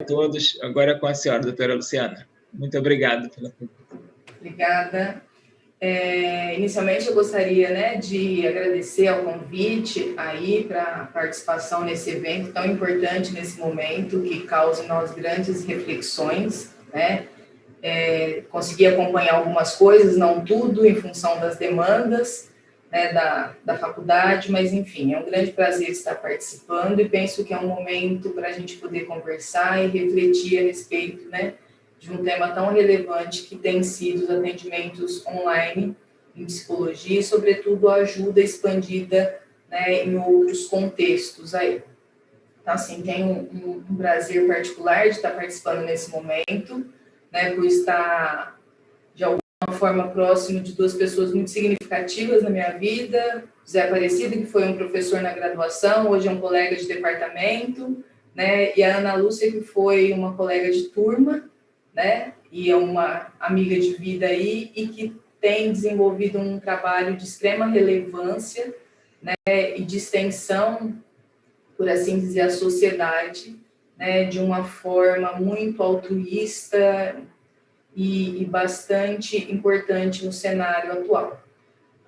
a todos. Agora com a senhora, doutora Luciana. Muito obrigado pela pergunta. Obrigada. Inicialmente, eu gostaria, né, de agradecer ao convite aí para a participação nesse evento tão importante nesse momento, que causa em nós grandes reflexões, né? Consegui acompanhar algumas coisas, não tudo, em função das demandas, né, da faculdade, mas, enfim, é um grande prazer estar participando e penso que é um momento para a gente poder conversar e refletir a respeito, né, de um tema tão relevante que tem sido os atendimentos online em psicologia e, sobretudo, a ajuda expandida, né, em outros contextos aí. Então, assim, tenho um prazer particular de estar participando nesse momento, né, por estar, de alguma forma, próximo de duas pessoas muito significativas na minha vida, José Aparecido, que foi um professor na graduação, hoje é um colega de departamento, né, e a Ana Lúcia, que foi uma colega de turma, né, e é uma amiga de vida aí, e que tem desenvolvido um trabalho de extrema relevância, né, e de extensão, por assim dizer, à sociedade, né, de uma forma muito altruísta e bastante importante no cenário atual.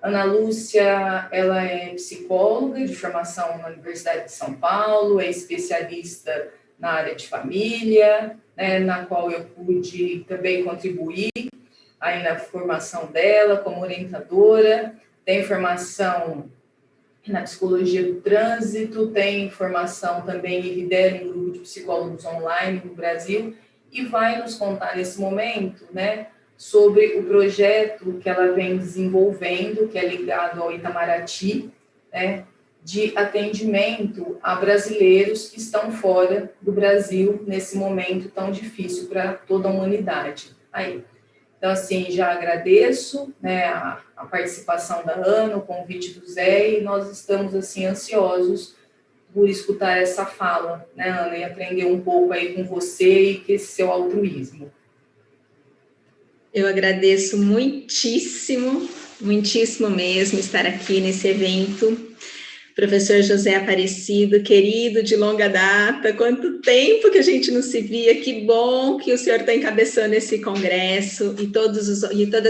Ana Lúcia, ela é psicóloga de formação na Universidade de São Paulo, é especialista na área de família, né, na qual eu pude também contribuir aí na formação dela como orientadora, tem formação na psicologia do trânsito, tem formação também e lidera um grupo de psicólogos online no Brasil e vai nos contar nesse momento, né, sobre o projeto que ela vem desenvolvendo, que é ligado ao Itamaraty, né, de atendimento a brasileiros que estão fora do Brasil nesse momento tão difícil para toda a humanidade. Aí. Então, assim, já agradeço, né, a participação da Ana, o convite do Zé, e nós estamos, assim, ansiosos por escutar essa fala, né, Ana, e aprender um pouco aí com você e com esse seu altruísmo. Eu agradeço muitíssimo, muitíssimo mesmo estar aqui nesse evento. Professor José Aparecido, querido de longa data, quanto tempo que a gente não se via, que bom que o senhor está encabeçando esse congresso e todas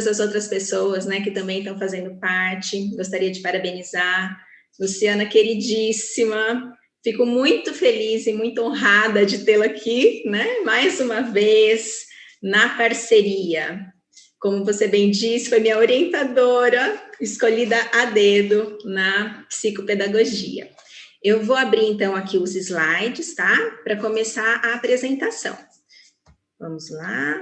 as outras pessoas, né, que também estão fazendo parte. Gostaria de parabenizar. Luciana, queridíssima, fico muito feliz e muito honrada de tê-la aqui, né, mais uma vez, na parceria. Como você bem disse, foi minha orientadora, escolhida a dedo na psicopedagogia. Eu vou abrir, então, aqui os slides, tá? Para começar a apresentação. Vamos lá.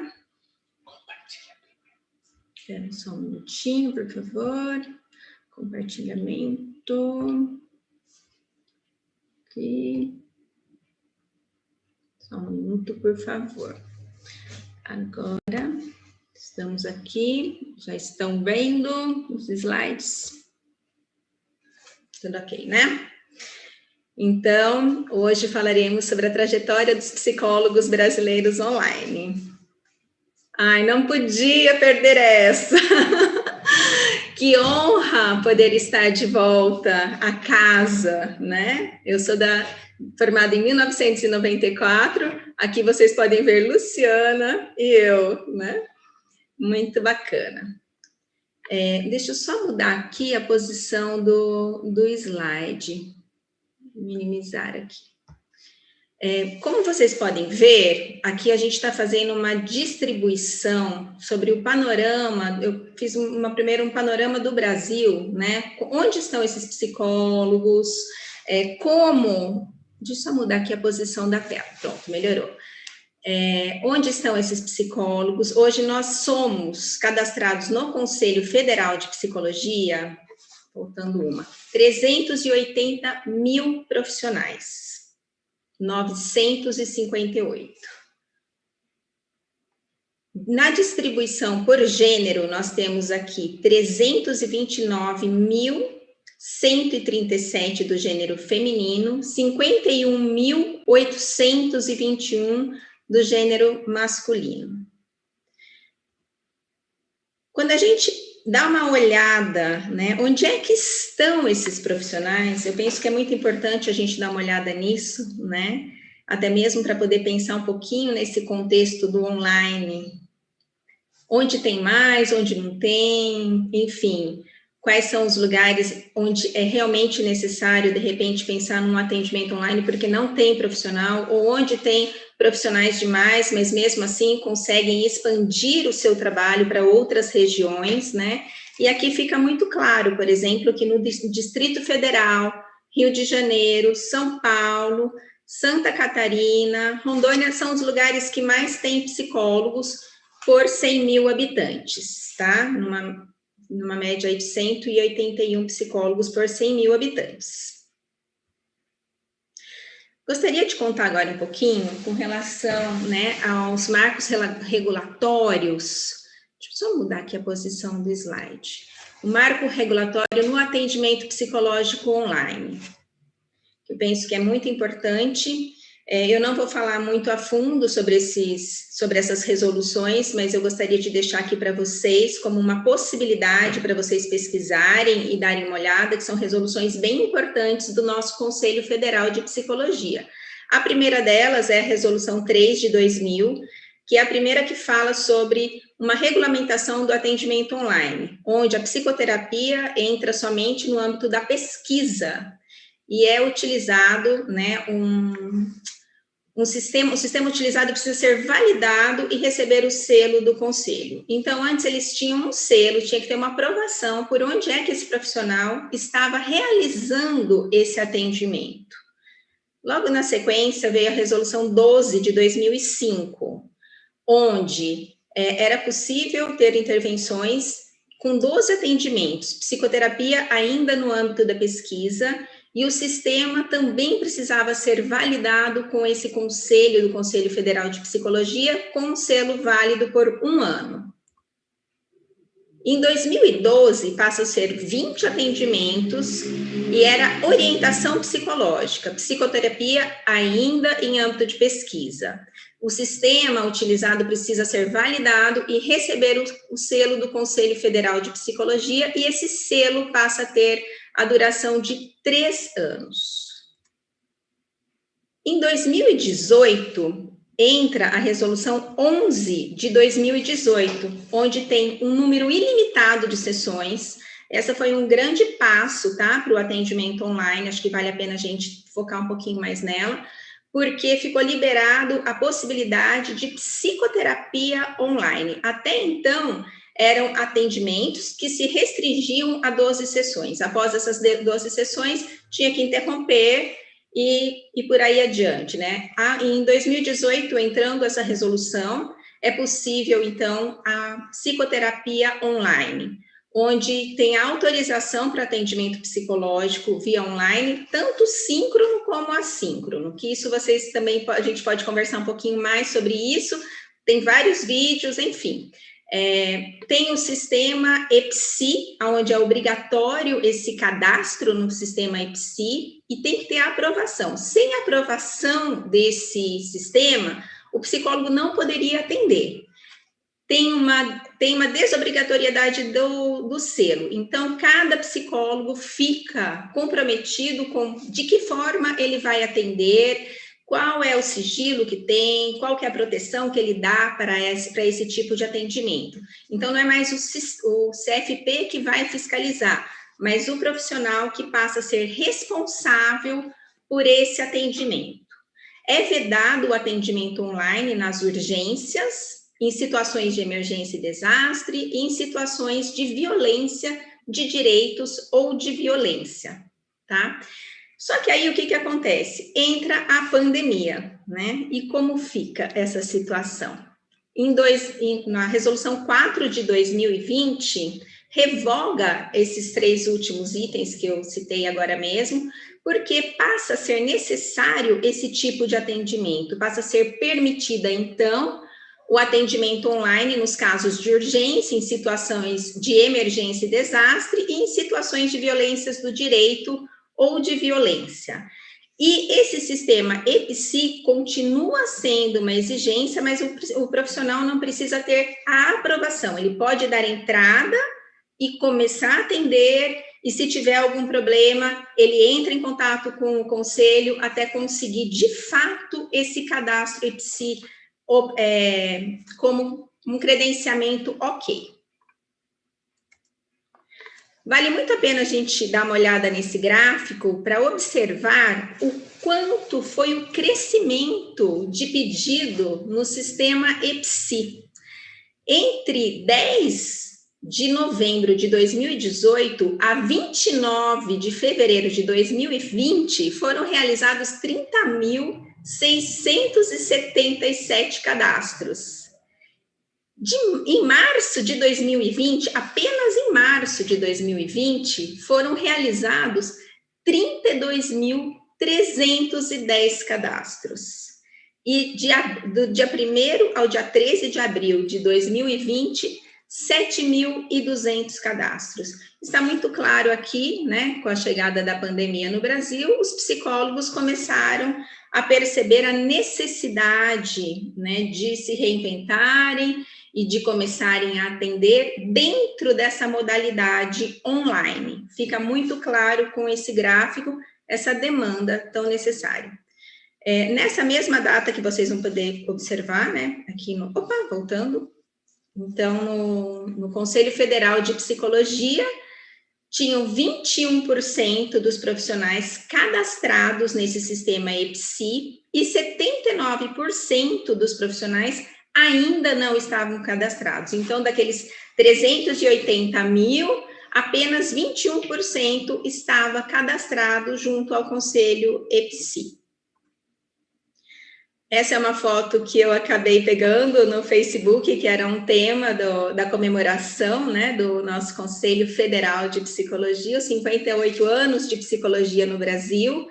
Espera só um minutinho, por favor. Compartilhamento. Aqui. Só um minuto, por favor. Agora... Estamos aqui, já estão vendo os slides? Tudo ok, né? Então, hoje falaremos sobre a trajetória dos psicólogos brasileiros online. Ai, não podia perder essa! Que honra poder estar de volta a casa, né? Eu sou formada em 1994, aqui vocês podem ver Luciana e eu, né? Muito bacana. Deixa eu só mudar aqui a posição do slide. Minimizar aqui. Como vocês podem ver, aqui a gente está fazendo uma distribuição sobre o panorama. Eu fiz primeiro um panorama do Brasil, né? Onde estão esses psicólogos? Deixa eu só mudar aqui a posição da tela. Pronto, melhorou. Onde estão esses psicólogos? Hoje nós somos cadastrados no Conselho Federal de Psicologia, voltando 380 mil profissionais, 958. Na distribuição por gênero, nós temos aqui 329.137 do gênero feminino, 51.821 do gênero masculino. Quando a gente dá uma olhada, né, onde é que estão esses profissionais, eu penso que é muito importante a gente dar uma olhada nisso, né? até mesmo para poder pensar um pouquinho nesse contexto do online, onde tem mais, onde não tem, enfim, quais são os lugares onde é realmente necessário, de repente, pensar num atendimento online, porque não tem profissional, ou onde tem profissionais demais, mas mesmo assim conseguem expandir o seu trabalho para outras regiões, né? E aqui fica muito claro, por exemplo, que no Distrito Federal, Rio de Janeiro, São Paulo, Santa Catarina, Rondônia são os lugares que mais têm psicólogos por 100 mil habitantes, tá? Numa média aí de 181 psicólogos por 100 mil habitantes. Gostaria de contar agora um pouquinho com relação, né, aos marcos regulatórios. Deixa eu só mudar aqui a posição do slide. O marco regulatório no atendimento psicológico online. Eu penso que é muito importante. Eu não vou falar muito a fundo sobre essas resoluções, mas eu gostaria de deixar aqui para vocês como uma possibilidade para vocês pesquisarem e darem uma olhada, que são resoluções bem importantes do nosso Conselho Federal de Psicologia. A primeira delas é a Resolução 3 de 2000, que é a primeira que fala sobre uma regulamentação do atendimento online, onde a psicoterapia entra somente no âmbito da pesquisa, e é utilizado, né, o sistema utilizado precisa ser validado e receber o selo do conselho. Então, antes eles tinham um selo, tinha que ter uma aprovação por onde é que esse profissional estava realizando esse atendimento. Logo na sequência, veio a Resolução 12 de 2005, onde era possível ter intervenções com 12 atendimentos, psicoterapia ainda no âmbito da pesquisa, e o sistema também precisava ser validado com esse conselho do Conselho Federal de Psicologia, com um selo válido por 1 ano. Em 2012, passa a ser 20 atendimentos e era orientação psicológica, psicoterapia ainda em âmbito de pesquisa. O sistema utilizado precisa ser validado e receber o selo do Conselho Federal de Psicologia, e esse selo passa a ter a duração de 3 anos. Em 2018, entra a Resolução 11 de 2018, onde tem um número ilimitado de sessões. Essa foi um grande passo, tá, para o atendimento online, acho que vale a pena a gente focar um pouquinho mais nela, porque ficou liberado a possibilidade de psicoterapia online. Até então, eram atendimentos que se restringiam a 12 sessões. Após essas 12 sessões, tinha que interromper e por aí adiante, né? Em 2018, entrando essa resolução, é possível, então, a psicoterapia online, onde tem autorização para atendimento psicológico via online, tanto síncrono como assíncrono, que isso vocês também, a gente pode conversar um pouquinho mais sobre isso, tem vários vídeos, enfim. Tem o sistema EPSI, onde é obrigatório esse cadastro no sistema EPSI, e tem que ter a aprovação. Sem a aprovação desse sistema, o psicólogo não poderia atender. Tem uma desobrigatoriedade do selo. Então, cada psicólogo fica comprometido com de que forma ele vai atender, qual é o sigilo que tem, qual que é a proteção que ele dá para esse tipo de atendimento. Então, não é mais o CFP que vai fiscalizar, mas o profissional que passa a ser responsável por esse atendimento. É vedado o atendimento online nas urgências, em situações de emergência e desastre, e em situações de violência de direitos ou de violência, tá? Só que aí o que acontece? Entra a pandemia, né? E como fica essa situação? Na Resolução 4 de 2020, revoga esses 3 últimos itens que eu citei agora mesmo, porque passa a ser necessário esse tipo de atendimento, passa a ser permitida, então, o atendimento online nos casos de urgência, em situações de emergência e desastre, e em situações de violências do direito ou de violência. E esse sistema EPSI continua sendo uma exigência, mas o profissional não precisa ter a aprovação. Ele pode dar entrada e começar a atender e se tiver algum problema, ele entra em contato com o conselho até conseguir, de fato, esse cadastro EPSI como um credenciamento ok. Vale muito a pena a gente dar uma olhada nesse gráfico para observar o quanto foi o crescimento de pedido no sistema EPSI. Entre 10 de novembro de 2018 a 29 de fevereiro de 2020, foram realizados 30.677 cadastros. Em março de 2020, apenas em março de 2020, foram realizados 32.310 cadastros. E do dia 1º ao dia 13 de abril de 2020, 7.200 cadastros. Está muito claro aqui, né, com a chegada da pandemia no Brasil, os psicólogos começaram a perceber a necessidade, né, de se reinventarem e de começarem a atender dentro dessa modalidade online. Fica muito claro com esse gráfico essa demanda tão necessária. Nessa mesma data que vocês vão poder observar, né, aqui no... Opa, voltando. Então, no Conselho Federal de Psicologia, tinham 21% dos profissionais cadastrados nesse sistema EPSI e 79% dos profissionais ainda não estavam cadastrados. Então, daqueles 380 mil, apenas 21% estava cadastrado junto ao Conselho EPSI. Essa é uma foto que eu acabei pegando no Facebook, que era um tema da comemoração, né, do nosso Conselho Federal de Psicologia, os 58 anos de psicologia no Brasil,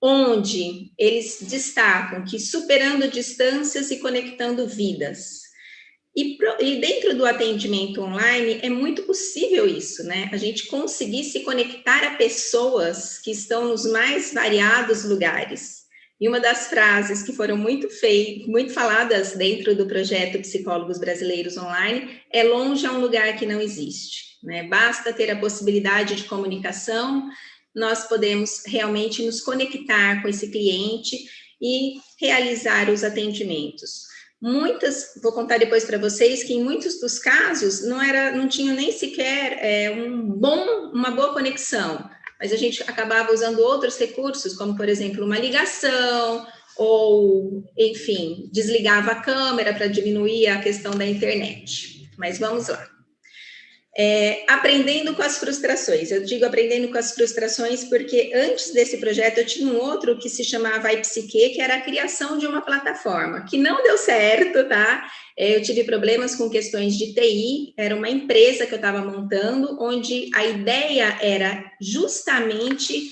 onde eles destacam que superando distâncias e conectando vidas. E dentro do atendimento online é muito possível isso, né? A gente conseguir se conectar a pessoas que estão nos mais variados lugares. E uma das frases que foram muito faladas dentro do projeto Psicólogos Brasileiros Online é: longe é um lugar que não existe, né? Basta ter a possibilidade de comunicação, nós podemos realmente nos conectar com esse cliente e realizar os atendimentos. Vou contar depois para vocês que em muitos dos casos não tinham nem sequer uma boa conexão, mas a gente acabava usando outros recursos, como, por exemplo, uma ligação, ou, enfim, desligava a câmera para diminuir a questão da internet. Mas vamos lá. Aprendendo com as frustrações. Eu digo aprendendo com as frustrações porque antes desse projeto eu tinha um outro que se chamava iPsique, que era a criação de uma plataforma, que não deu certo, tá? Eu tive problemas com questões de TI, era uma empresa que eu estava montando, onde a ideia era justamente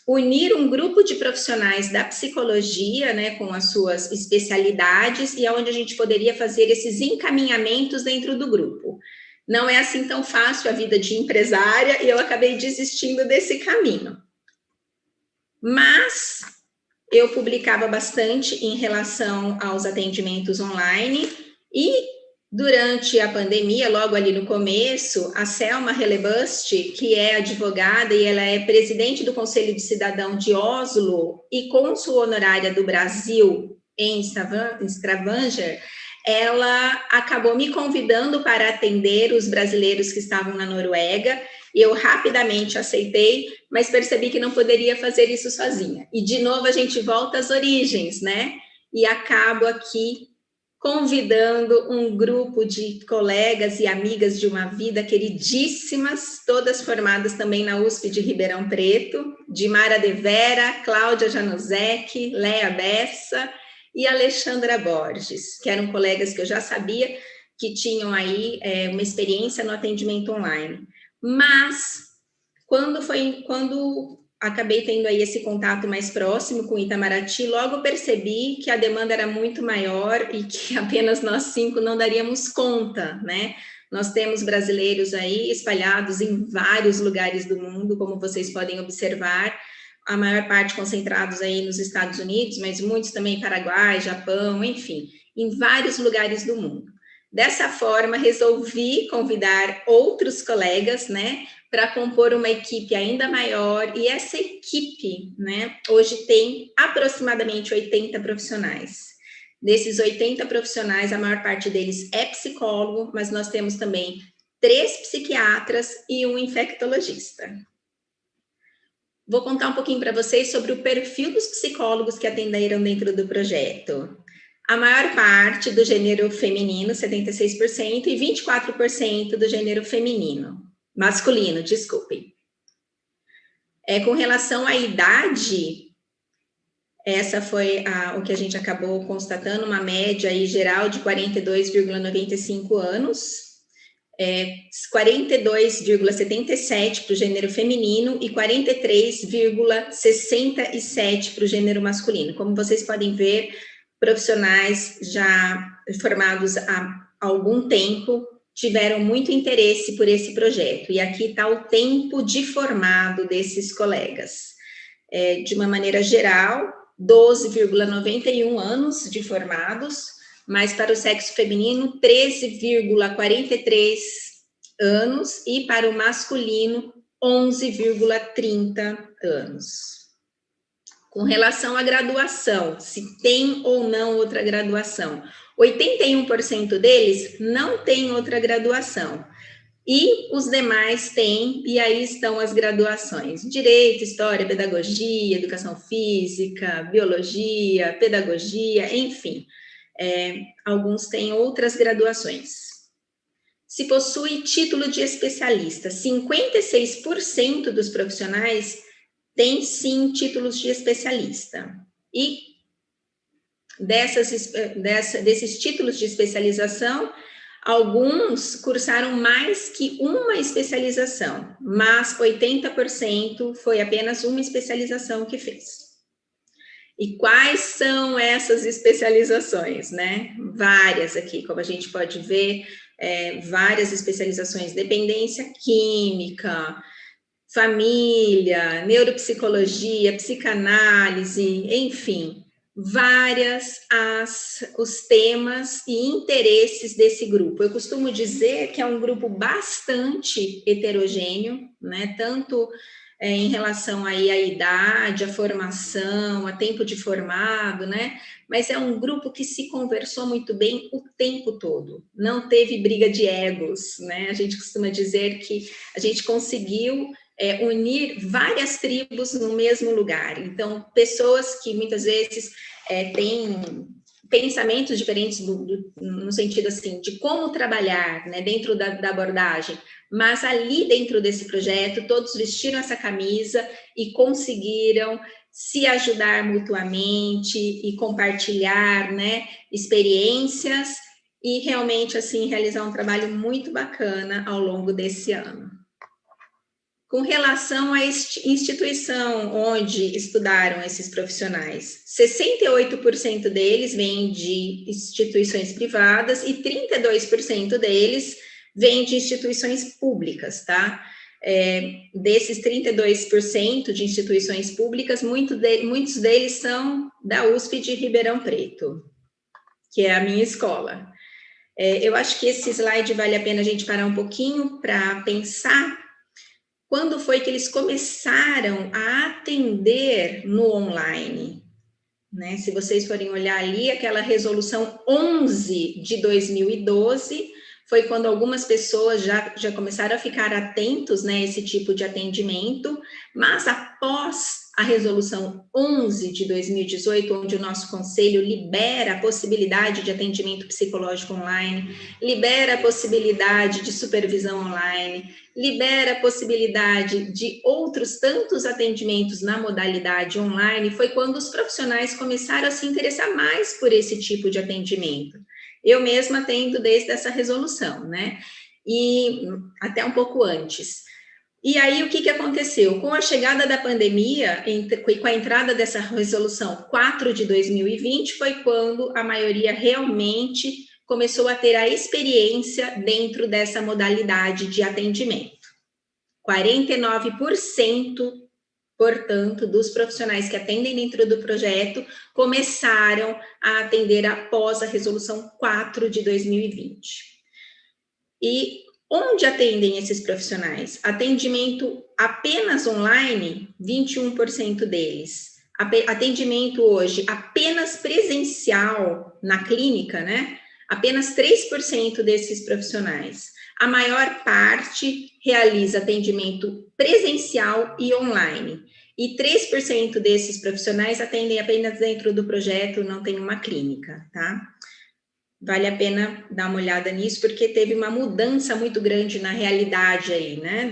unir um grupo de profissionais da psicologia, né, com as suas especialidades, e onde a gente poderia fazer esses encaminhamentos dentro do grupo. Não é assim tão fácil a vida de empresária e eu acabei desistindo desse caminho. Mas eu publicava bastante em relação aos atendimentos online e durante a pandemia, logo ali no começo, a Selma Helebust, que é advogada e ela é presidente do Conselho de Cidadão de Oslo e cônsul honorária do Brasil em Stavanger, ela acabou me convidando para atender os brasileiros que estavam na Noruega, e eu rapidamente aceitei, mas percebi que não poderia fazer isso sozinha. E, de novo, a gente volta às origens, né? E acabo aqui convidando um grupo de colegas e amigas de uma vida queridíssimas, todas formadas também na USP de Ribeirão Preto, de Mara de Vera, Cláudia Januzek, Léa Bessa e Alexandra Borges, que eram colegas que eu já sabia que tinham aí uma experiência no atendimento online. Mas, quando acabei tendo aí esse contato mais próximo com Itamaraty, logo percebi que a demanda era muito maior e que apenas nós 5 não daríamos conta, né? Nós temos brasileiros aí espalhados em vários lugares do mundo, como vocês podem observar, a maior parte concentrados aí nos Estados Unidos, mas muitos também em Paraguai, Japão, enfim, em vários lugares do mundo. Dessa forma, resolvi convidar outros colegas, né, para compor uma equipe ainda maior, e essa equipe, né, hoje tem aproximadamente 80 profissionais. Desses 80 profissionais, a maior parte deles é psicólogo, mas nós temos também 3 psiquiatras e um infectologista. Vou contar um pouquinho para vocês sobre o perfil dos psicólogos que atenderam dentro do projeto. A maior parte do gênero feminino, 76%, e 24% do gênero masculino, desculpem. Com relação à idade, essa foi o que a gente acabou constatando, uma média aí geral de 42,95 anos, 42,77 para o gênero feminino e 43,67 para o gênero masculino. Como vocês podem ver, profissionais já formados há algum tempo tiveram muito interesse por esse projeto. E aqui está o tempo de formado desses colegas. De uma maneira geral, 12,91 anos de formados, mas para o sexo feminino, 13,43 anos, e para o masculino, 11,30 anos. Com relação à graduação, se tem ou não outra graduação, 81% deles não tem outra graduação. E os demais têm, e aí estão as graduações: Direito, História, Pedagogia, Educação Física, Biologia, Pedagogia, enfim. Alguns têm outras graduações. Se possui título de especialista, 56% dos profissionais têm, sim, títulos de especialista. E desses títulos de especialização, alguns cursaram mais que uma especialização, mas 80% foi apenas uma especialização que fez. E quais são essas especializações, né? Várias aqui, como a gente pode ver, várias especializações: dependência química, família, neuropsicologia, psicanálise, enfim, os temas e interesses desse grupo. Eu costumo dizer que é um grupo bastante heterogêneo, né? Tanto em relação aí à idade, à formação, a tempo de formado, né? Mas é um grupo que se conversou muito bem o tempo todo. Não teve briga de egos, né? A gente costuma dizer que a gente conseguiu unir várias tribos no mesmo lugar. Então, pessoas que muitas vezes têm pensamentos diferentes no sentido assim de como trabalhar, né, dentro da abordagem, mas ali dentro desse projeto todos vestiram essa camisa e conseguiram se ajudar mutuamente e compartilhar, né, experiências, e realmente assim realizar um trabalho muito bacana ao longo desse ano. Com relação à instituição onde estudaram esses profissionais, 68% deles vêm de instituições privadas e 32% deles vêm de instituições públicas, tá? Desses 32% de instituições públicas, muitos deles são da USP de Ribeirão Preto, que é a minha escola. Eu acho que esse slide vale a pena a gente parar um pouquinho para pensar quando foi que eles começaram a atender no online, né? Se vocês forem olhar ali, aquela resolução 11 de 2012, foi quando algumas pessoas já começaram a ficar atentos, né, a esse tipo de atendimento, mas após a resolução 11 de 2018, onde o nosso conselho libera a possibilidade de atendimento psicológico online, libera a possibilidade de supervisão online, libera a possibilidade de outros tantos atendimentos na modalidade online, foi quando os profissionais começaram a se interessar mais por esse tipo de atendimento. Eu mesma atendo desde essa resolução, né? E até um pouco antes. E aí, o que aconteceu? Com a chegada da pandemia, com a entrada dessa resolução 4 de 2020, foi quando a maioria realmente começou a ter a experiência dentro dessa modalidade de atendimento. 49% portanto, dos profissionais que atendem dentro do projeto, começaram a atender após a Resolução 4 de 2020. E onde atendem esses profissionais? Atendimento apenas online, 21% deles. Atendimento hoje apenas presencial na clínica, né? Apenas 3% desses profissionais. A maior parte realiza atendimento presencial e online. E 3% desses profissionais atendem apenas dentro do projeto, não tem uma clínica, tá? Vale a pena dar uma olhada nisso, porque teve uma mudança muito grande na realidade aí, né?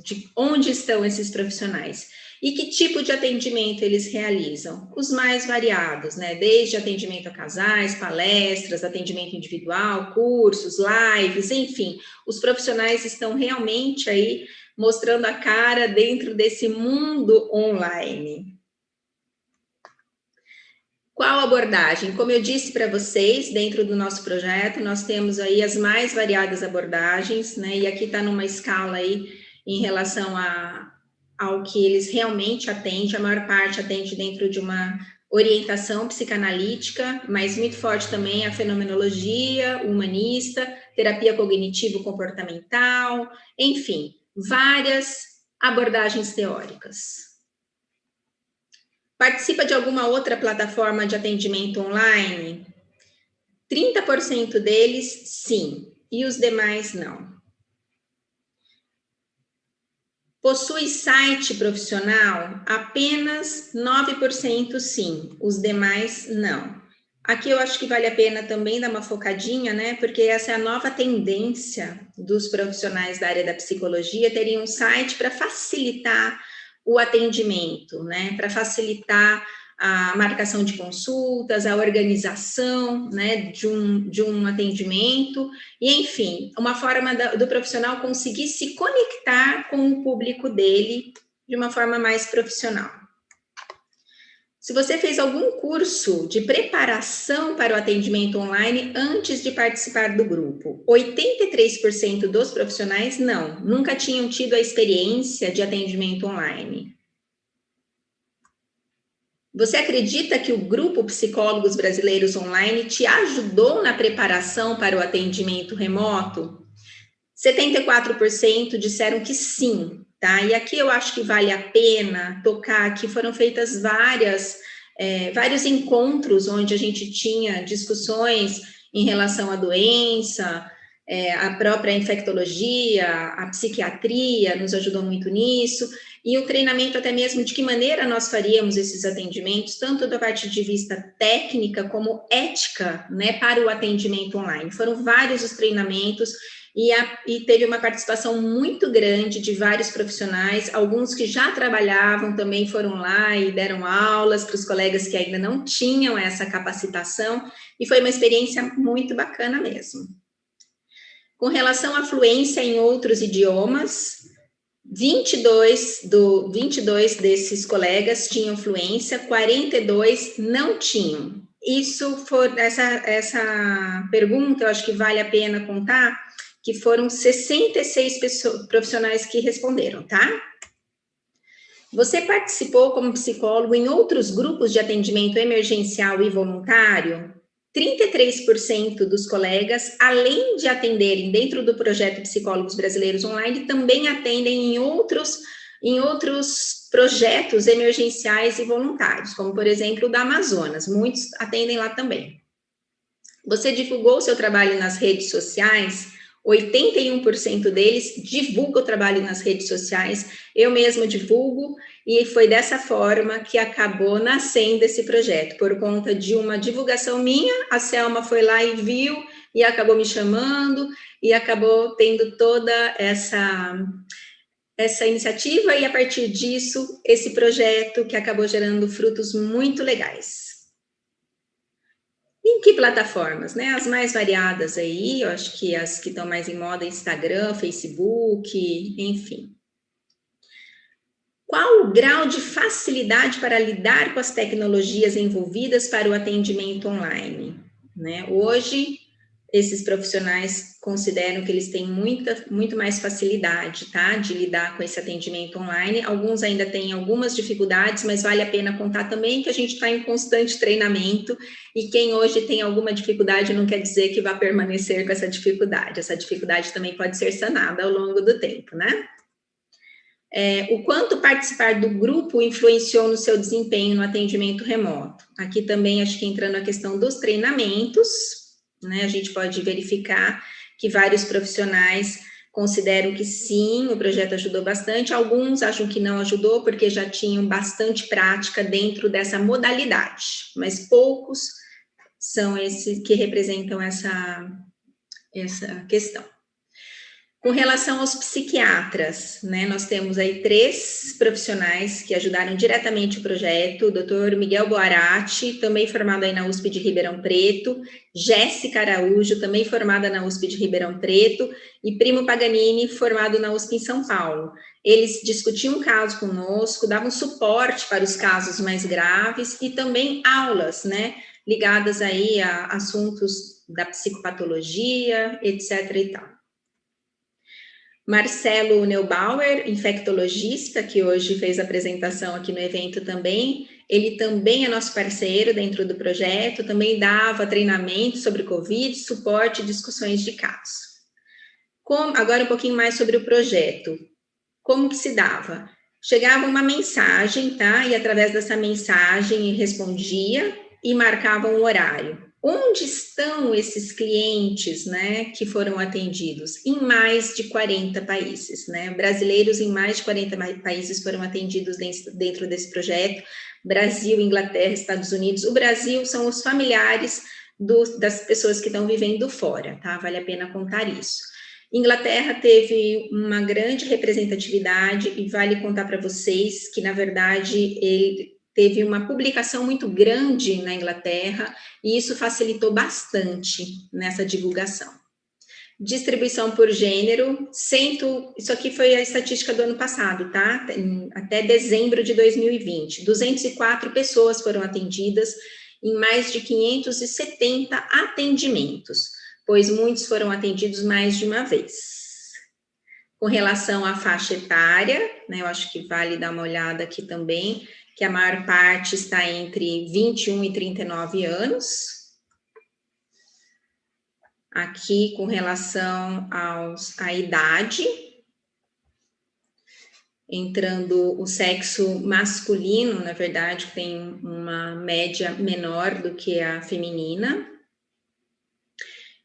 De onde estão esses profissionais. E que tipo de atendimento eles realizam? Os mais variados, né? Desde atendimento a casais, palestras, atendimento individual, cursos, lives, enfim. Os profissionais estão realmente aí mostrando a cara dentro desse mundo online. Qual abordagem? Como eu disse para vocês, dentro do nosso projeto, nós temos aí as mais variadas abordagens, né? E aqui está numa escala aí em relação ao que eles realmente atendem. A maior parte atende dentro de uma orientação psicanalítica, mas muito forte também a fenomenologia humanista, terapia cognitivo-comportamental, enfim, várias abordagens teóricas. Participa de alguma outra plataforma de atendimento online? 30% deles, sim, e os demais, não. Possui site profissional? Apenas 9%, sim, os demais, não. Aqui eu acho que vale a pena também dar uma focadinha, né? Porque essa é a nova tendência dos profissionais da área da psicologia, terem um site para facilitar o atendimento, né, para facilitar a marcação de consultas, a organização, né, de um atendimento, e enfim, uma forma do profissional conseguir se conectar com o público dele de uma forma mais profissional. Se você fez algum curso de preparação para o atendimento online antes de participar do grupo, 83% dos profissionais nunca tinham tido a experiência de atendimento online. Você acredita que o grupo Psicólogos Brasileiros Online te ajudou na preparação para o atendimento remoto? 74% disseram que sim. Tá? E aqui eu acho que vale a pena tocar que foram feitas vários encontros onde a gente tinha discussões em relação à doença, a própria infectologia, a psiquiatria nos ajudou muito nisso, e o treinamento até mesmo de que maneira nós faríamos esses atendimentos, tanto da parte de vista técnica como ética, né, para o atendimento online. Foram vários os treinamentos, e teve uma participação muito grande de vários profissionais, alguns que já trabalhavam também foram lá e deram aulas para os colegas que ainda não tinham essa capacitação, e foi uma experiência muito bacana mesmo. Com relação à fluência em outros idiomas, 22 desses colegas tinham fluência, 42 não tinham. Essa pergunta, eu acho que vale a pena contar, que foram 66 profissionais que responderam, tá? Você participou como psicólogo em outros grupos de atendimento emergencial e voluntário? 33% dos colegas, além de atenderem dentro do projeto Psicólogos Brasileiros Online, também atendem em outros projetos emergenciais e voluntários, como, por exemplo, o da Amazonas. Muitos atendem lá também. Você divulgou seu trabalho nas redes sociais? 81% deles divulga o trabalho nas redes sociais, eu mesma divulgo, e foi dessa forma que acabou nascendo esse projeto, por conta de uma divulgação minha, a Selma foi lá e viu, e acabou me chamando, e acabou tendo toda essa iniciativa, e a partir disso, esse projeto que acabou gerando frutos muito legais. Em que plataformas, né? As mais variadas aí, eu acho que as que estão mais em moda, Instagram, Facebook, enfim. Qual o grau de facilidade para lidar com as tecnologias envolvidas para o atendimento online? Né? Hoje, esses profissionais consideram que eles têm muito mais facilidade, tá, de lidar com esse atendimento online. Alguns ainda têm algumas dificuldades, mas vale a pena contar também que a gente está em constante treinamento, e quem hoje tem alguma dificuldade não quer dizer que vai permanecer com essa dificuldade. Essa dificuldade também pode ser sanada ao longo do tempo, né? O quanto participar do grupo influenciou no seu desempenho no atendimento remoto. Aqui também acho que entrando a questão dos treinamentos, né, a gente pode verificar que vários profissionais consideram que sim, o projeto ajudou bastante, alguns acham que não ajudou porque já tinham bastante prática dentro dessa modalidade, mas poucos são esses que representam essa questão. Com relação aos psiquiatras, né, nós temos aí 3 profissionais que ajudaram diretamente o projeto: o Dr. Miguel Boarati, também formado aí na USP de Ribeirão Preto, Jéssica Araújo, também formada na USP de Ribeirão Preto, e Primo Paganini, formado na USP em São Paulo. Eles discutiam o caso conosco, davam suporte para os casos mais graves e também aulas, né, ligadas aí a assuntos da psicopatologia, etc. e tal. Marcelo Neubauer, infectologista, que hoje fez a apresentação aqui no evento também, ele também é nosso parceiro dentro do projeto, também dava treinamento sobre Covid, suporte e discussões de caso. Agora um pouquinho mais sobre o projeto. Como que se dava? Chegava uma mensagem, tá? E através dessa mensagem respondia e marcava um horário. Onde estão esses clientes, né, que foram atendidos? Em mais de 40 países, né? Brasileiros em mais de 40 países foram atendidos dentro desse projeto. Brasil, Inglaterra, Estados Unidos. O Brasil são os familiares das pessoas que estão vivendo fora, tá? Vale a pena contar isso. Inglaterra teve uma grande representatividade e vale contar para vocês que, na verdade, ele teve uma publicação muito grande na Inglaterra e isso facilitou bastante nessa divulgação. Distribuição por gênero, isso aqui foi a estatística do ano passado, tá? Até dezembro de 2020, 204 pessoas foram atendidas em mais de 570 atendimentos, pois muitos foram atendidos mais de uma vez. Com relação à faixa etária, né, eu acho que vale dar uma olhada aqui também, que a maior parte está entre 21 e 39 anos. Aqui, com relação à idade, entrando o sexo masculino, na verdade, tem uma média menor do que a feminina.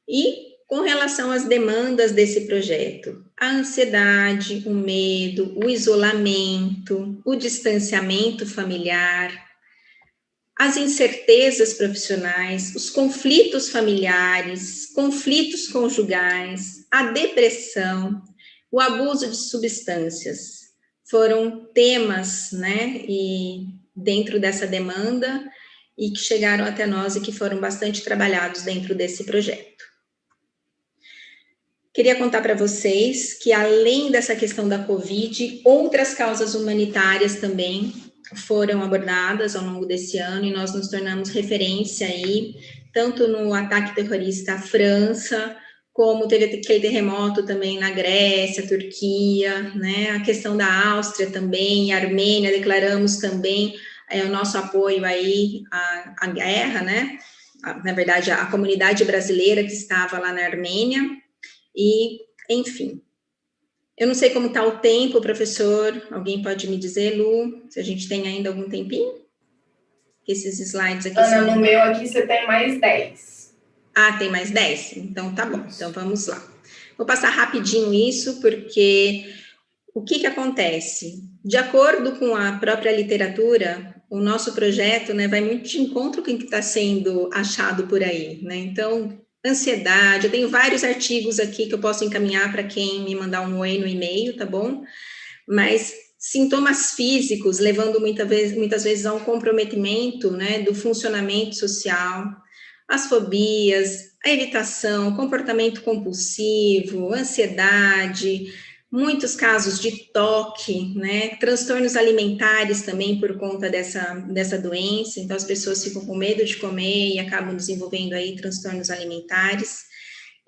E com relação às demandas desse projeto, a ansiedade, o medo, o isolamento, o distanciamento familiar, as incertezas profissionais, os conflitos familiares, conflitos conjugais, a depressão, o abuso de substâncias, foram temas, né, e dentro dessa demanda e que chegaram até nós e que foram bastante trabalhados dentro desse projeto. Queria contar para vocês que, além dessa questão da Covid, outras causas humanitárias também foram abordadas ao longo desse ano e nós nos tornamos referência aí, tanto no ataque terrorista à França, como teve aquele terremoto também na Grécia, Turquia, né? A questão da Áustria também, a Armênia, declaramos também o nosso apoio aí à guerra, né? Na verdade, a comunidade brasileira que estava lá na Armênia. E, enfim, eu não sei como está o tempo, professor, alguém pode me dizer, Lu, se a gente tem ainda algum tempinho? Esses slides aqui Ana, no meu aqui você tem mais 10. Ah, tem mais 10? Então tá bom, então vamos lá. Vou passar rapidinho isso, porque o que acontece? De acordo com a própria literatura, o nosso projeto, né, vai muito de encontro com o que está sendo achado por aí, né? Então, ansiedade, eu tenho vários artigos aqui que eu posso encaminhar para quem me mandar um oi no e-mail, tá bom? Mas sintomas físicos, levando muitas vezes a um comprometimento, né, do funcionamento social, as fobias, a evitação, comportamento compulsivo, ansiedade, muitos casos de toque, né, transtornos alimentares também por conta dessa doença, então as pessoas ficam com medo de comer e acabam desenvolvendo aí transtornos alimentares.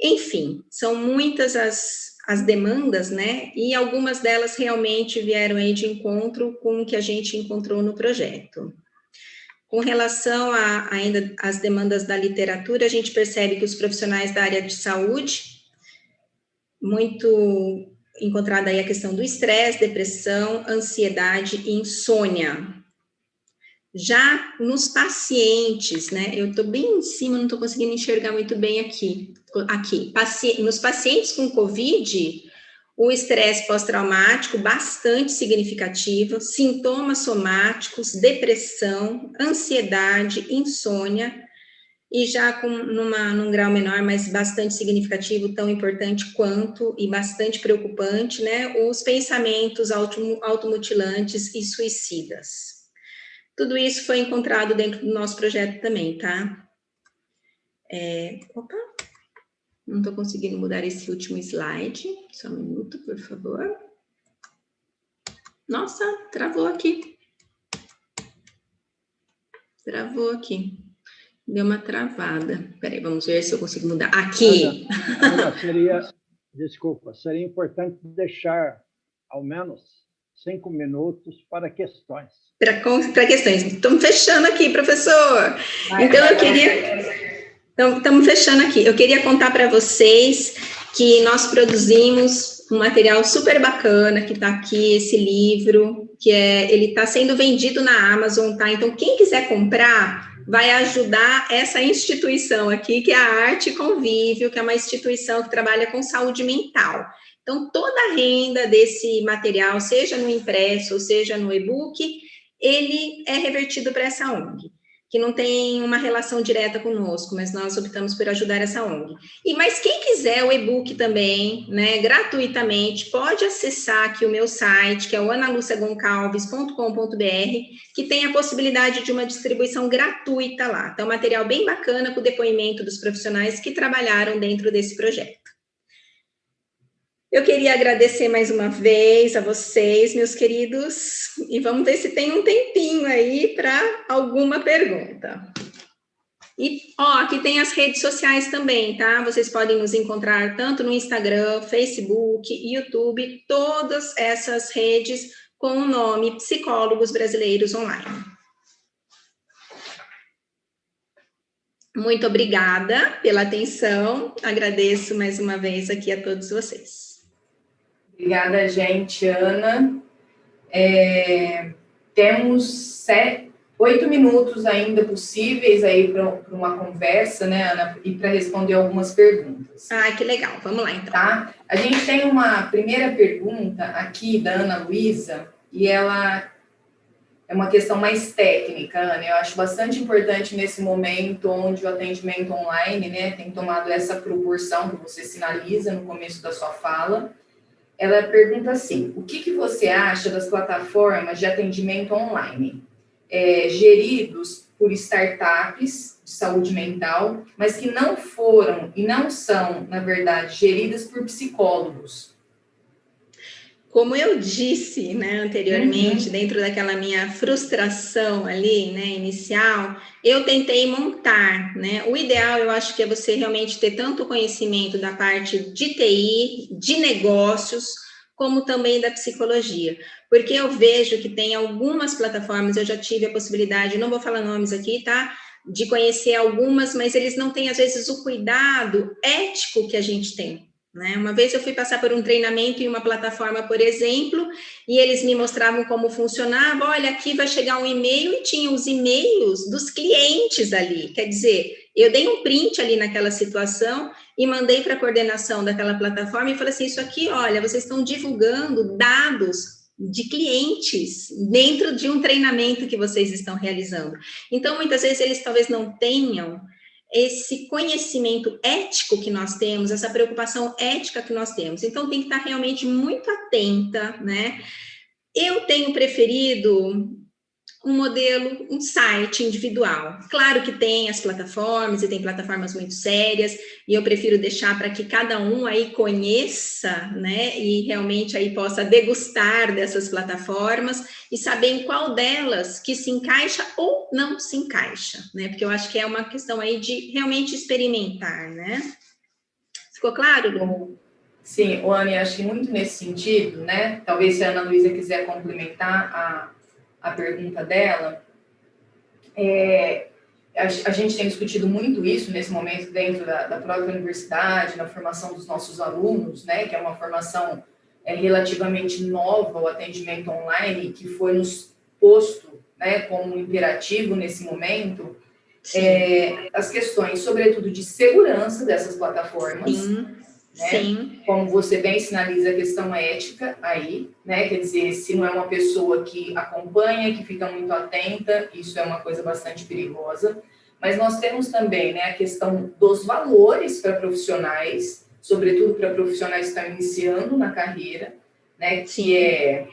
Enfim, são muitas as demandas, né? E algumas delas realmente vieram aí de encontro com o que a gente encontrou no projeto. Com relação ainda às demandas da literatura, a gente percebe que os profissionais da área de saúde, muito encontrada aí a questão do estresse, depressão, ansiedade e insônia. Já nos pacientes, né? Eu estou bem em cima, não estou conseguindo enxergar muito bem aqui. Nos pacientes com COVID, o estresse pós-traumático bastante significativo, sintomas somáticos, depressão, ansiedade, insônia, e já num grau menor, mas bastante significativo, tão importante quanto e bastante preocupante, né? Os pensamentos automutilantes e suicidas. Tudo isso foi encontrado dentro do nosso projeto também, tá? Opa! Não estou conseguindo mudar esse último slide. Só um minuto, por favor. Nossa, travou aqui. Travou aqui. Deu uma travada. Peraí, vamos ver se eu consigo mudar. Aqui! Ana, seria importante deixar ao menos 5 minutos para questões. Para questões. Estamos fechando aqui, professor. Então, eu queria... Então, estamos fechando aqui. Eu queria contar para vocês que nós produzimos um material super bacana, que está aqui, esse livro, ele está sendo vendido na Amazon, tá? Então, quem quiser comprar, vai ajudar essa instituição aqui, que é a Arte Convívio, que é uma instituição que trabalha com saúde mental. Então, toda a renda desse material, seja no impresso ou seja no e-book, ele é revertido para essa ONG, que não tem uma relação direta conosco, mas nós optamos por ajudar essa ONG. Mas quem quiser o e-book também, né, gratuitamente, pode acessar aqui o meu site, que é o analuciagoncalves.com.br, que tem a possibilidade de uma distribuição gratuita lá. Então, material bem bacana com o depoimento dos profissionais que trabalharam dentro desse projeto. Eu queria agradecer mais uma vez a vocês, meus queridos, e vamos ver se tem um tempinho aí para alguma pergunta. E, aqui tem as redes sociais também, tá? Vocês podem nos encontrar tanto no Instagram, Facebook, YouTube, todas essas redes com o nome Psicólogos Brasileiros Online. Muito obrigada pela atenção, agradeço mais uma vez aqui a todos vocês. Obrigada, gente, Ana. Temos 8 minutos ainda possíveis aí para uma conversa, né, Ana? E para responder algumas perguntas. Que legal. Vamos lá, então. Tá? A gente tem uma primeira pergunta aqui da Ana Luísa, e ela é uma questão mais técnica, Ana. Eu acho bastante importante nesse momento onde o atendimento online, né, tem tomado essa proporção que você sinaliza no começo da sua fala. Ela pergunta assim: o que você acha das plataformas de atendimento online, geridos por startups de saúde mental, mas que não foram e não são, na verdade, geridas por psicólogos? Como eu disse, né, anteriormente, dentro daquela minha frustração ali, né, inicial, eu tentei montar, né? O ideal, eu acho que é você realmente ter tanto conhecimento da parte de TI, de negócios, como também da psicologia. Porque eu vejo que tem algumas plataformas, eu já tive a possibilidade, não vou falar nomes aqui, tá? De conhecer algumas, mas eles não têm, às vezes, o cuidado ético que a gente tem. Uma vez eu fui passar por um treinamento em uma plataforma, por exemplo, e eles me mostravam como funcionava. Olha, aqui vai chegar um e-mail, e tinha os e-mails dos clientes ali. Quer dizer, eu dei um print ali naquela situação e mandei para a coordenação daquela plataforma e falei assim: isso aqui, olha, vocês estão divulgando dados de clientes dentro de um treinamento que vocês estão realizando. Então, muitas vezes eles talvez não tenham esse conhecimento ético que nós temos, essa preocupação ética que nós temos. Então, tem que estar realmente muito atenta, né? Eu tenho preferido um modelo, um site individual. Claro que tem as plataformas, e tem plataformas muito sérias, e eu prefiro deixar para que cada um aí conheça, né, e realmente aí possa degustar dessas plataformas e saber em qual delas que se encaixa ou não se encaixa, né, porque eu acho que é uma questão aí de realmente experimentar, né. Ficou claro, Lu? Sim, Anne, acho que muito nesse sentido, né? Talvez se a Ana Luísa quiser complementar a pergunta dela, a gente tem discutido muito isso nesse momento dentro da própria universidade, na formação dos nossos alunos, né? Que é uma formação relativamente nova, o atendimento online, que foi nos posto, né, como um imperativo nesse momento, as questões, sobretudo, de segurança dessas plataformas. Sim, né? sim. Como você bem sinaliza, a questão ética aí, né? Quer dizer, se não é uma pessoa que acompanha, que fica muito atenta, isso é uma coisa bastante perigosa. Mas nós temos também, né, a questão dos valores para profissionais, sobretudo para profissionais que estão iniciando na carreira, né? Que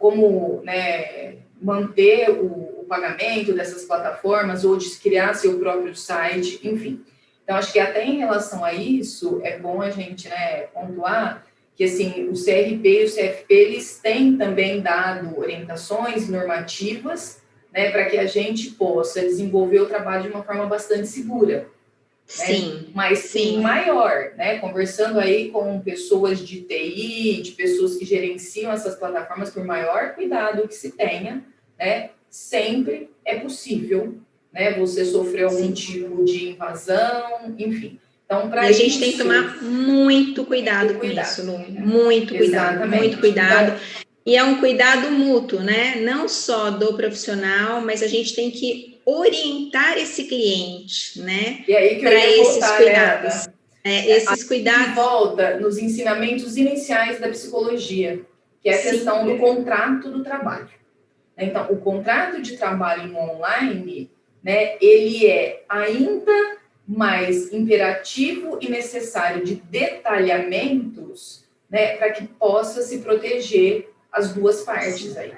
como, né, manter o pagamento dessas plataformas ou de criar seu próprio site, enfim. Então, acho que até em relação a isso, é bom a gente, né, pontuar que, assim, o CRP e o CFP, eles têm também dado orientações normativas, né, para que a gente possa desenvolver o trabalho de uma forma bastante segura. Sim, né? Mas sim maior, né? Conversando aí com pessoas de TI, de pessoas que gerenciam essas plataformas, por maior cuidado que se tenha, né? Sempre é possível, né? Você sofrer algum tipo de invasão, enfim. Então, para isso... a gente tem que tomar muito cuidado com isso, Lu. Muito cuidado, Exatamente. Muito cuidado. Então, e é um cuidado mútuo, né? Não só do profissional, mas a gente tem que orientar esse cliente, né? E aí que eu ia esses voltar, cuidados. Né, esses cuidados. Volta nos ensinamentos iniciais da psicologia, que é a questão do contrato do trabalho. Então, o contrato de trabalho no online, né, ele é ainda mais imperativo e necessário de detalhamentos, né, para que possa se proteger as duas partes aí.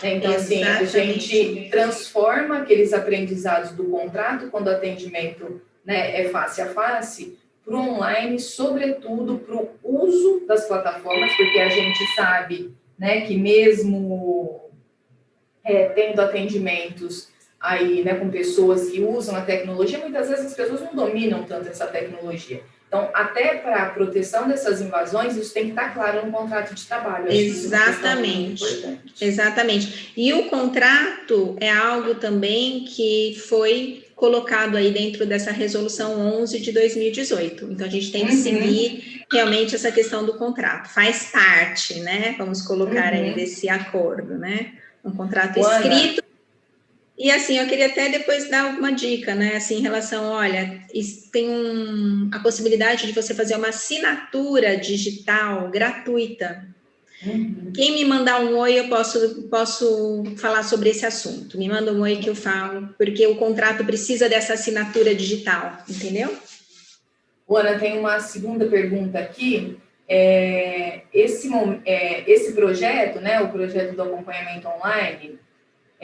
Então, assim, a gente transforma aqueles aprendizados do contrato, quando o atendimento, né, é face a face, para o online, sobretudo para o uso das plataformas, porque a gente sabe, né, que mesmo tendo atendimentos aí, né, com pessoas que usam a tecnologia, muitas vezes as pessoas não dominam tanto essa tecnologia. Então, até para a proteção dessas invasões, isso tem que estar claro no contrato de trabalho. Exatamente. Exatamente. E o contrato é algo também que foi colocado aí dentro dessa resolução 11 de 2018. Então, a gente tem que seguir realmente essa questão do contrato. Faz parte, né? Vamos colocar aí desse acordo, né? Um contrato escrito. E assim, eu queria até depois dar alguma dica, né? Assim, em relação, olha, tem a possibilidade de você fazer uma assinatura digital gratuita. Quem me mandar um oi, eu posso falar sobre esse assunto. Me manda um oi que eu falo, porque o contrato precisa dessa assinatura digital, entendeu? Ana, tem uma segunda pergunta aqui. Esse projeto, né, o projeto do acompanhamento online,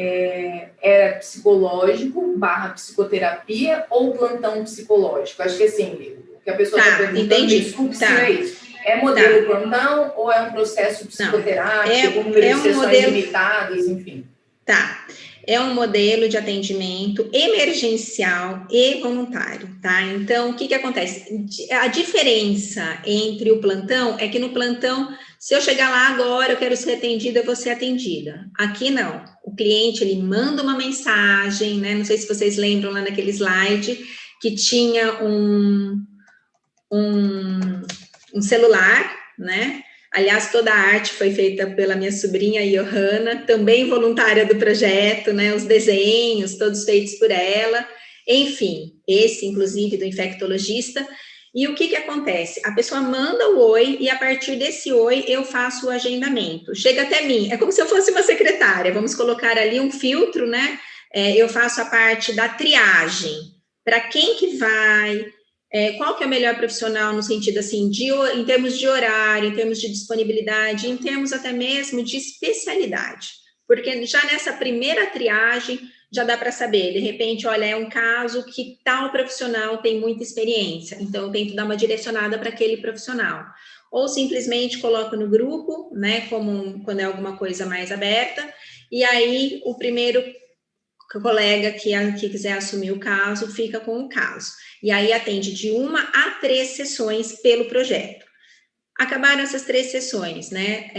é psicológico / psicoterapia ou plantão psicológico? Acho que assim, o que a pessoa está perguntando, desculpe se é isso. É modelo plantão ou é um processo psicoterápico, com número de sessões limitadas, enfim? Tá. É um modelo de atendimento emergencial e voluntário, tá? Então, o que acontece? A diferença entre o plantão é que no plantão, se eu chegar lá agora, eu quero ser atendida, eu vou ser atendida. Aqui não. O cliente, ele manda uma mensagem, né? Não sei se vocês lembram lá naquele slide, que tinha um celular, né? Aliás, toda a arte foi feita pela minha sobrinha Johanna, também voluntária do projeto, né? Os desenhos, todos feitos por ela. Enfim, esse, inclusive, do infectologista. E o que acontece? A pessoa manda o oi e, a partir desse oi, eu faço o agendamento. Chega até mim, é como se eu fosse uma secretária. Vamos colocar ali um filtro, né? Eu faço a parte da triagem. Para quem que vai... qual que é o melhor profissional no sentido assim, em termos de horário, em termos de disponibilidade, em termos até mesmo de especialidade, porque já nessa primeira triagem já dá para saber, de repente, olha, é um caso que tal profissional tem muita experiência, então eu tento dar uma direcionada para aquele profissional, ou simplesmente coloco no grupo, né, quando é alguma coisa mais aberta, e aí o primeiro colega que quiser assumir o caso, fica com o caso. E aí atende de 1 a 3 sessões pelo projeto. Acabaram essas 3 sessões, né?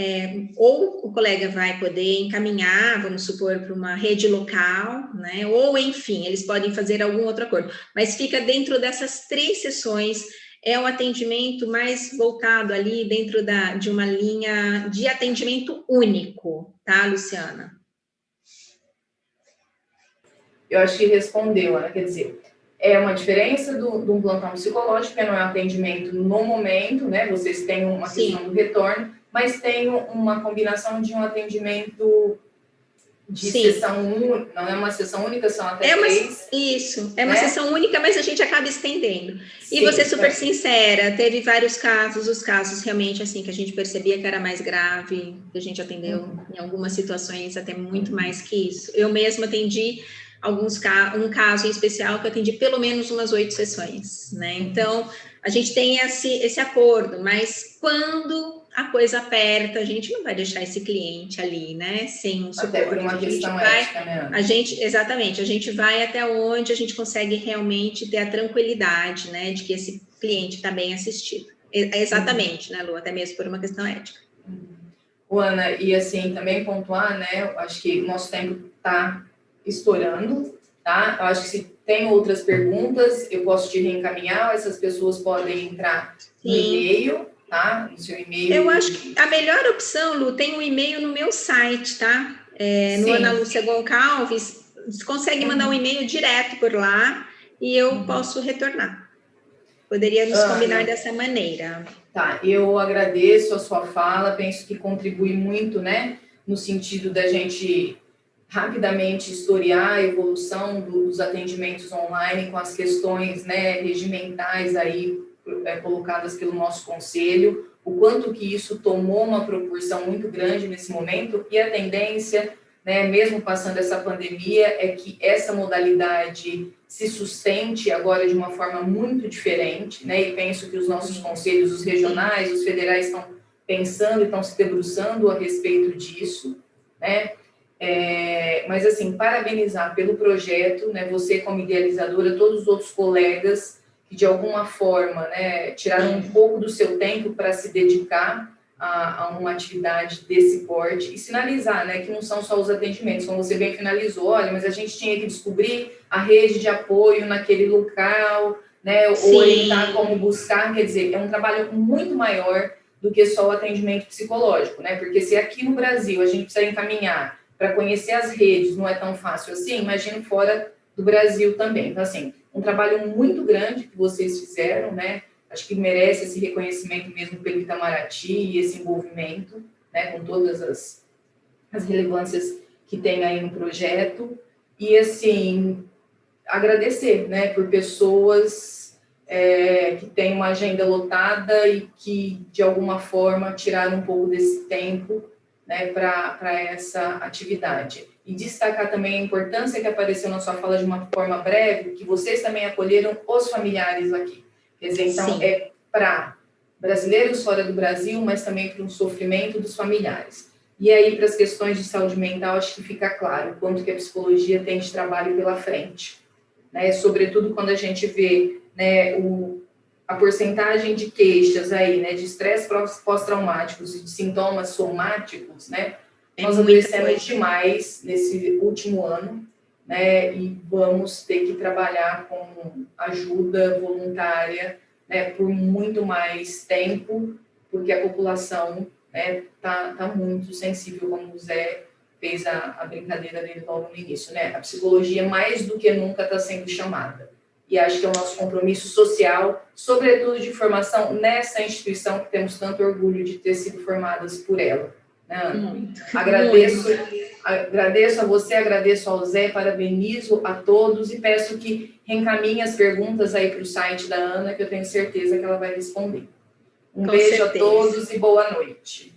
Ou o colega vai poder encaminhar, vamos supor, para uma rede local, né? Ou, enfim, eles podem fazer algum outro acordo. Mas fica dentro dessas 3 sessões, é um atendimento mais voltado ali dentro de uma linha de atendimento único, tá, Luciana? Eu acho que respondeu, Ana, quer dizer, é uma diferença de um plantão psicológico, que não é um atendimento no momento, né? Vocês têm uma questão do retorno, mas tem uma combinação de um atendimento de sessão única, não é uma sessão única, são até 3. Isso, é uma sessão única, mas a gente acaba estendendo. E você super sincera, teve vários casos, os casos realmente assim, que a gente percebia que era mais grave, que a gente atendeu em algumas situações até muito mais que isso. Eu mesma atendi um caso em especial que eu atendi pelo menos umas 8 sessões, né? Então, a gente tem esse acordo, mas quando a coisa aperta, a gente não vai deixar esse cliente ali, né? Sem um suporte. Até por uma questão ética, né? Exatamente, a gente vai até onde a gente consegue realmente ter a tranquilidade, né? De que esse cliente está bem assistido. Exatamente, né, Lu? Até mesmo por uma questão ética. Ana, e assim, também pontuar, né? Eu acho que o nosso tempo está estourando, tá? Eu acho que se tem outras perguntas, eu posso te reencaminhar, essas pessoas podem entrar no e-mail, tá? No seu e-mail. Eu acho que a melhor opção, Lu, tem um e-mail no meu site, tá? No Ana Lúcia Goncalves, você consegue mandar um e-mail direto por lá e eu posso retornar. Poderíamos combinar dessa maneira. Tá, eu agradeço a sua fala, penso que contribui muito, né? No sentido da gente rapidamente historiar a evolução dos atendimentos online com as questões, né, regimentais aí colocadas pelo nosso conselho, o quanto que isso tomou uma proporção muito grande nesse momento e a tendência, né, mesmo passando essa pandemia, é que essa modalidade se sustente agora de uma forma muito diferente, né, e penso que os nossos conselhos, os regionais, os federais estão pensando e estão se debruçando a respeito disso, né. Mas, assim, parabenizar pelo projeto, né, você como idealizadora, todos os outros colegas que, de alguma forma, né, tiraram um pouco do seu tempo para se dedicar a uma atividade desse porte e sinalizar, né, que não são só os atendimentos, como você bem finalizou, olha, mas a gente tinha que descobrir a rede de apoio naquele local, né, orientar como buscar, quer dizer, é um trabalho muito maior do que só o atendimento psicológico, né, porque se aqui no Brasil a gente precisa encaminhar para conhecer as redes, não é tão fácil assim, imagino fora do Brasil também. Então, assim, um trabalho muito grande que vocês fizeram, né? Acho que merece esse reconhecimento mesmo pelo Itamaraty e esse envolvimento, né? Com todas as relevâncias que tem aí no projeto. E, assim, agradecer, né? Por pessoas que têm uma agenda lotada e que, de alguma forma, tiraram um pouco desse tempo, né, para essa atividade. E destacar também a importância que apareceu na sua fala de uma forma breve, que vocês também acolheram os familiares aqui. Quer dizer, então, é para brasileiros fora do Brasil, mas também para o sofrimento dos familiares. E aí, para as questões de saúde mental, acho que fica claro o quanto que a psicologia tem de trabalho pela frente, né? Sobretudo quando a gente vê, né, a porcentagem de queixas aí, né, de estresse pós-traumáticos e de sintomas somáticos, né, nós adoecemos demais nesse último ano, né, e vamos ter que trabalhar com ajuda voluntária, né, por muito mais tempo, porque a população, né, tá muito sensível, como o Zé fez a brincadeira dele logo no início, né, a psicologia mais do que nunca está sendo chamada. E acho que é o nosso compromisso social, sobretudo de formação nessa instituição que temos tanto orgulho de ter sido formadas por ela. Né, Ana? Agradeço a você, agradeço ao Zé, parabenizo a todos e peço que reencaminhe as perguntas aí para o site da Ana, que eu tenho certeza que ela vai responder. Um beijo a todos e boa noite.